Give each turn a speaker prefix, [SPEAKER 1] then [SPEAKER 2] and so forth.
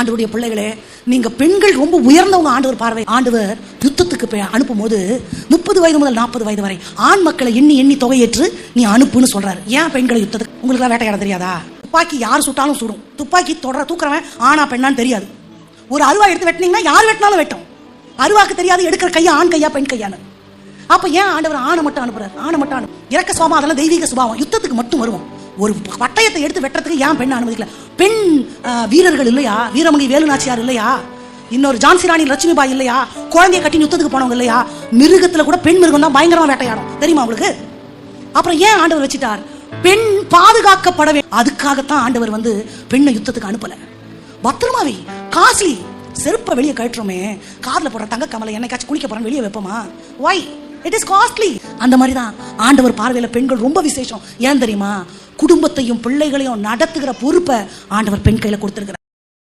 [SPEAKER 1] ஆண்டவருடைய பிள்ளைகளே, நீங்க பெண்கள் ரொம்ப உயர்ந்தவங்க. ஆண்டவர் பார்வை. ஆண்டவர் யுத்தத்துக்கு அனுப்பும் போது 30 வயது முதல் 40 வயது வரை ஆண் மக்களை எண்ணி எண்ணி தொகையேற்று நீ அனுப்புன்னு சொல்றாரு. ஏன் பெண்களை யுத்தத்துக்கு? உங்களுக்கு வேட்டையாட தெரியாதா? துப்பாக்கி யார் சுட்டாலும் சுடும். துப்பாக்கி தூக்குறவன் ஆனா பெண்ணான்னு தெரியாது. ஒரு அருவா எடுத்து வெட்டினீங்கன்னா யார் வெட்டினாலும் வெட்டும். அருவாக்கு தெரியாது எடுக்கிற கையா ஆண் கையா பெண் கையான்னு. அப்ப ஏன் ஆண்டவர் ஆணை மட்டும் அனுப்புறாரு? ஆணை மட்டும் அனுப்பு. இறக்க சுபாவம் அதெல்லாம் தெய்வீக சுபாவம். யுத்தத்துக்கு மட்டும் வருவோம். ஒரு பட்டயத்தை எடுத்து வெட்டுறதுக்கு ஏன் பெண் அனுமதிக்கல? பெண் வீரர்கள் இல்லையா? வீரமங்கை வேலுநாச்சியார் இல்லையா? இன்னொரு ஜான்சி ராணி லட்சுமிபாய் இல்லையா? குழந்தைய கட்டி யுத்தத்துக்கு போனவங்க இல்லையா? மிருகத்துல கூட பெண் மிருகம் தான் பயங்கரமா வேட்டையாடும். தெரியுமா உங்களுக்கு? அப்புறம் ஏன் ஆண்டவர் வச்சுட்டார்? பெண் பாதுகாக்கப்பட வேண்டும். அதுக்காகத்தான் ஆண்டவர் பெண்ணை யுத்தத்துக்கு அனுப்பல. பத்திரமாவே காஸ்ட்லி செருப்பை வெளியே கட்டுறோமே, காதுல போடுற தங்க கமலை என்னைக்காச்சும் குளிக்க போறோம் வெளியே வைப்போமா? வை? It is costly. அந்த மாதிரி தான் ஆண்டவர் பார்வையில பெண்கள் ரொம்ப விசேஷம். ஏன் தெரியுமா? குடும்பத்தையும் பிள்ளைகளையும் நடத்துகிற பொறுப்பை ஆண்டவர் பெண் கையில கொடுத்திருக்கிறார்.